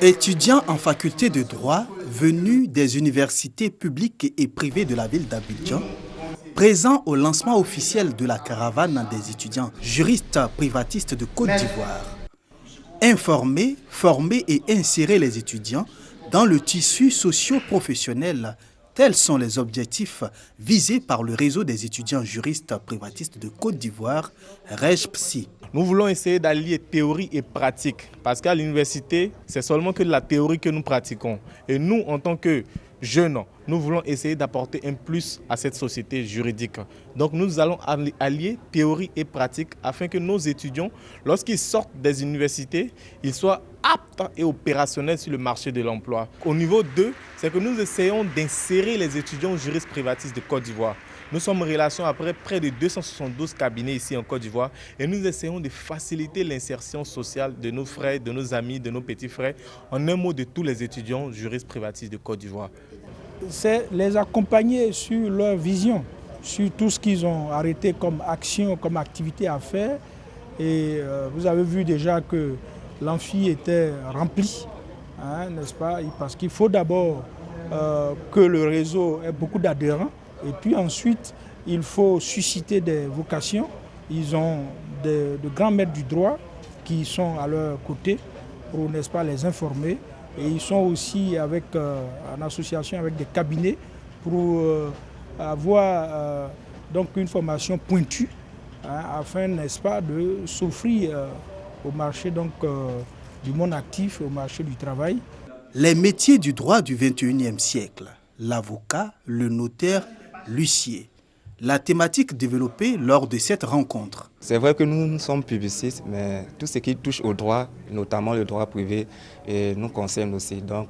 Étudiants en faculté de droit venus des universités publiques et privées de la ville d'Abidjan, présents au lancement officiel de la caravane des étudiants juristes privatistes de Côte d'Ivoire. Informer, former et insérer les étudiants dans le tissu socio-professionnel, tels sont les objectifs visés par le réseau des étudiants juristes privatistes de Côte d'Ivoire, REGPSI. Nous voulons essayer d'allier théorie et pratique, parce qu'à l'université, c'est seulement que de la théorie que nous pratiquons. Et nous, en tant que jeunes, nous voulons essayer d'apporter un plus à cette société juridique. Donc nous allons allier théorie et pratique afin que nos étudiants, lorsqu'ils sortent des universités, ils soient aptes et opérationnels sur le marché de l'emploi. Au niveau 2, c'est que nous essayons d'insérer les étudiants juristes privatistes de Côte d'Ivoire. Nous sommes en relation après près de 272 cabinets ici en Côte d'Ivoire et nous essayons de faciliter l'insertion sociale de nos frères, de nos amis, de nos petits frères, en un mot de tous les étudiants juristes privatistes de Côte d'Ivoire. C'est les accompagner sur leur vision, sur tout ce qu'ils ont arrêté comme action, comme activité à faire. Et vous avez vu déjà que l'amphi était rempli, hein, n'est-ce pas? Parce qu'il faut d'abord que le réseau ait beaucoup d'adhérents. Et puis ensuite, il faut susciter des vocations. Ils ont de grands maîtres du droit qui sont à leur côté pour, n'est-ce pas, les informer. Et ils sont aussi en association avec des cabinets pour avoir donc une formation pointue, hein, afin, n'est-ce pas, de s'offrir au marché donc, du monde actif, au marché du travail. Les métiers du droit du XXIe siècle, l'avocat, le notaire, l'huissier. La thématique développée lors de cette rencontre. C'est vrai que nous sommes publicistes, mais tout ce qui touche au droit, notamment le droit privé, nous concerne aussi. Donc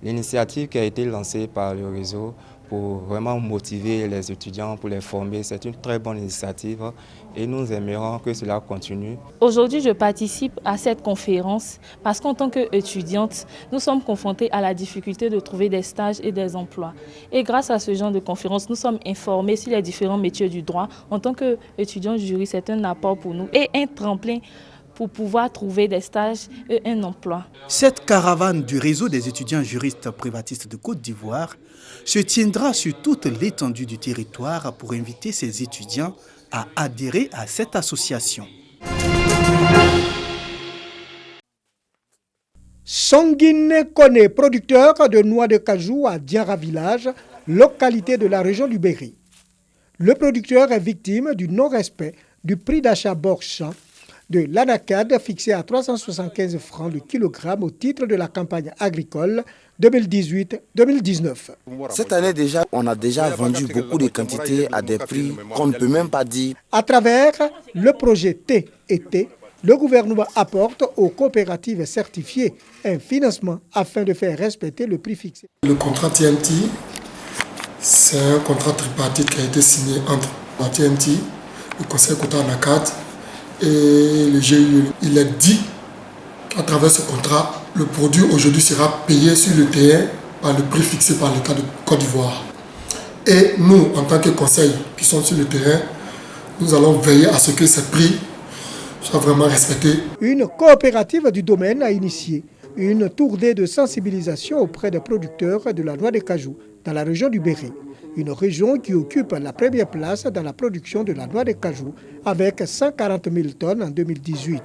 l'initiative qui a été lancée par le réseau pour vraiment motiver les étudiants, pour les former, c'est une très bonne initiative et nous aimerions que cela continue. Aujourd'hui, je participe à cette conférence parce qu'en tant qu'étudiante, nous sommes confrontés à la difficulté de trouver des stages et des emplois. Et grâce à ce genre de conférence, nous sommes informés sur les différents métiers du droit. En tant qu'étudiant juriste, c'est un apport pour nous et un tremplin pour pouvoir trouver des stages et un emploi. Cette caravane du réseau des étudiants juristes privatistes de Côte d'Ivoire se tiendra sur toute l'étendue du territoire pour inviter ces étudiants à adhérer à cette association. Sanguine Kone, producteur de noix de cajou à Diara Village, localité de la région du Berry. Le producteur est victime du non-respect du prix d'achat Borchamp de l'anacade fixé à 375 francs le kilogramme au titre de la campagne agricole 2018-2019. Cette année déjà, on a déjà vendu beaucoup de quantités à des prix qu'on ne peut même pas dire. À travers le projet T&T, le gouvernement apporte aux coopératives certifiées un financement afin de faire respecter le prix fixé. Le contrat TNT, c'est un contrat tripartite qui a été signé entre la TNT, le Conseil Côte Anacade et le GIE. Il est dit qu'à travers ce contrat, le produit aujourd'hui sera payé sur le terrain par le prix fixé par l'État de Côte d'Ivoire. Et nous, en tant que conseil qui sommes sur le terrain, nous allons veiller à ce que ces prix soient vraiment respectés. Une coopérative du domaine a initié une tournée de sensibilisation auprès des producteurs de la noix de cajou dans la région du Berry. Une région qui occupe la première place dans la production de la noix de cajou avec 140 000 tonnes en 2018.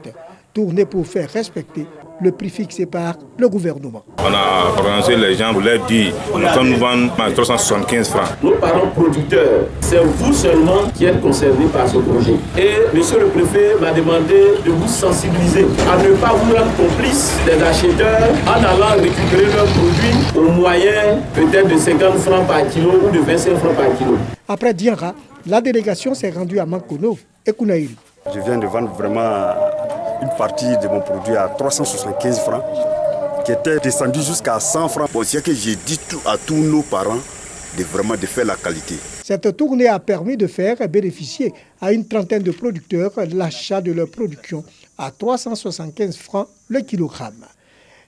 Tournée pour faire respecter le prix fixé par le gouvernement. On a organisé les gens pour leur dire que nous vendons à 375 francs. Nos parents producteurs, c'est vous seulement qui êtes concernés par ce projet. Et monsieur le préfet m'a demandé de vous sensibiliser à ne pas vous rendre complice des acheteurs en allant récupérer leurs produits au moyen peut-être de 50 francs par kilo ou de 25 francs par kilo. Après Diara, la délégation s'est rendue à Mankono et Kounaïri. Je viens de vendre vraiment une partie de mon produit à 375 francs, qui était descendu jusqu'à 100 francs. Bon, c'est que j'ai dit à tous nos parents de faire la qualité. Cette tournée a permis de faire bénéficier à une trentaine de producteurs l'achat de leur production à 375 francs le kilogramme.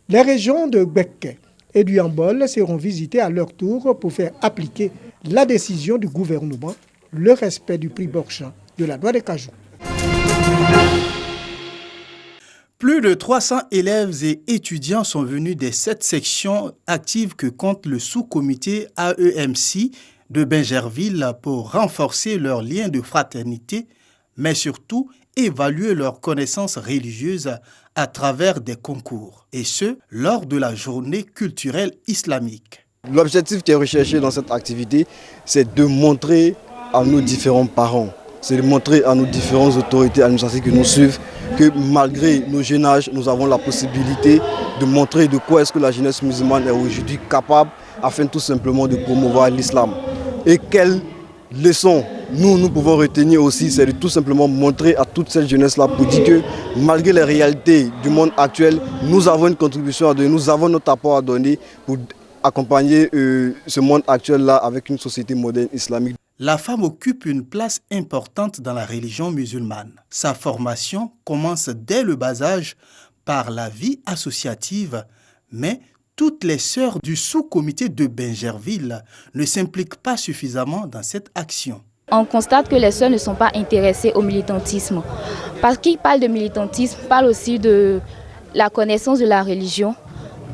Les régions de Gbeke et du Yambol seront visitées à leur tour pour faire appliquer la décision du gouvernement, le respect du prix Borchamp de la noix de cajou. Plus de 300 élèves et étudiants sont venus des 7 sections actives que compte le sous-comité AEMC de Bingerville pour renforcer leurs liens de fraternité, mais surtout évaluer leurs connaissances religieuses à travers des concours, et ce, lors de la journée culturelle islamique. L'objectif qui est recherché dans cette activité, c'est de montrer à nos différents parents, c'est de montrer à nos différentes autorités administratives qui nous suivent que malgré nos jeunes âges, nous avons la possibilité de montrer de quoi est-ce que la jeunesse musulmane est aujourd'hui capable afin tout simplement de promouvoir l'islam. Et quelles leçons nous pouvons retenir aussi, c'est de tout simplement montrer à toute cette jeunesse-là pour dire que malgré les réalités du monde actuel, nous avons une contribution à donner, nous avons notre apport à donner pour accompagner ce monde actuel-là avec une société moderne islamique. La femme occupe une place importante dans la religion musulmane. Sa formation commence dès le bas âge par la vie associative, mais toutes les sœurs du sous-comité de Bingerville ne s'impliquent pas suffisamment dans cette action. On constate que les sœurs ne sont pas intéressées au militantisme. Parce qu'ils parlent de militantisme, parlent aussi de la connaissance de la religion,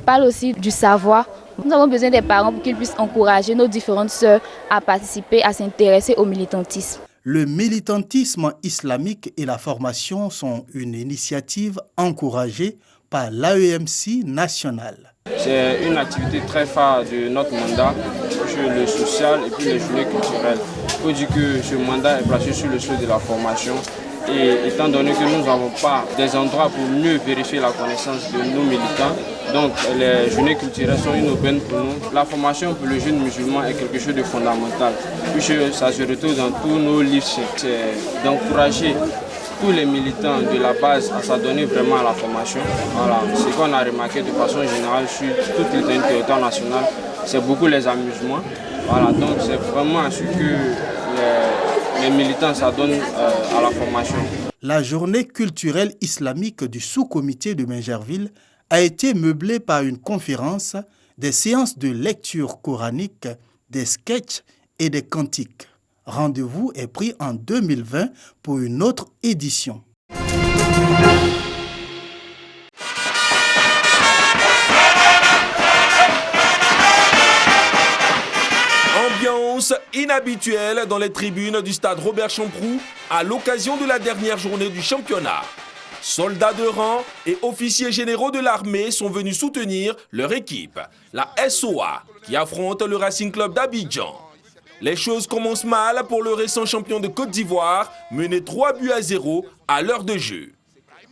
parlent aussi du savoir. Nous avons besoin des parents pour qu'ils puissent encourager nos différentes sœurs à participer, à s'intéresser au militantisme. Le militantisme islamique et la formation sont une initiative encouragée par l'AEMC national. C'est une activité très phare de notre mandat sur le social et puis les journées culturelles. Il faut dire que ce mandat est placé sur le sol de la formation. Et étant donné que nous n'avons pas des endroits pour mieux vérifier la connaissance de nos militants, donc les journées culturelles sont une aubaine pour nous. La formation pour le jeune musulman est quelque chose de fondamental, puisque ça se retrouve dans tous nos livres. C'est d'encourager tous les militants de la base à s'adonner vraiment à la formation. Voilà. Ce qu'on a remarqué de façon générale sur toute le territoire national, c'est beaucoup les amusements. Voilà. Donc c'est vraiment à ce que les militants s'adonnent à la formation. La journée culturelle islamique du sous-comité de Bingerville a été meublée par une conférence, des séances de lecture coranique, des sketchs et des cantiques. Rendez-vous est pris en 2020 pour une autre édition. Ambiance inhabituelle dans les tribunes du stade Robert Champroux à l'occasion de la dernière journée du championnat. Soldats de rang et officiers généraux de l'armée sont venus soutenir leur équipe, la SOA, qui affronte le Racing Club d'Abidjan. Les choses commencent mal pour le récent champion de Côte d'Ivoire, mené 3-0 à l'heure de jeu.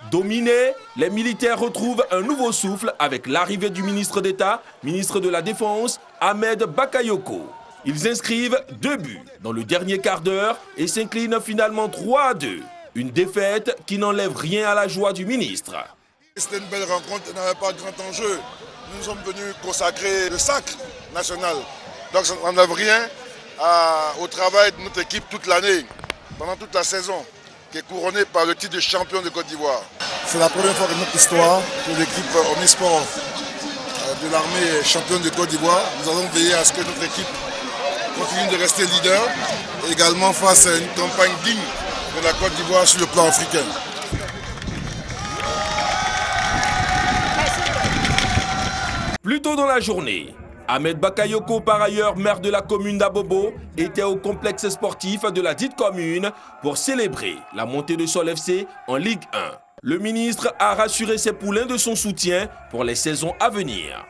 Dominés, les militaires retrouvent un nouveau souffle avec l'arrivée du ministre d'État, ministre de la Défense, Ahmed Bakayoko. Ils inscrivent 2 buts dans le dernier quart d'heure et s'inclinent finalement 3-2. Une défaite qui n'enlève rien à la joie du ministre. C'était une belle rencontre, il n'y avait pas grand enjeu. Nous sommes venus consacrer le sacre national. Donc on n'enlève rien au travail de notre équipe toute l'année, pendant toute la saison, qui est couronnée par le titre de champion de Côte d'Ivoire. C'est la première fois de notre histoire que l'équipe Omnisport de l'armée est championne de Côte d'Ivoire. Nous allons veiller à ce que notre équipe continue de rester leader et également face à une campagne digne de la Côte d'Ivoire sur le plan africain. Plus tôt dans la journée, Ahmed Bakayoko, par ailleurs maire de la commune d'Abobo, était au complexe sportif de la dite commune pour célébrer la montée de Sol FC en Ligue 1. Le ministre a rassuré ses poulains de son soutien pour les saisons à venir.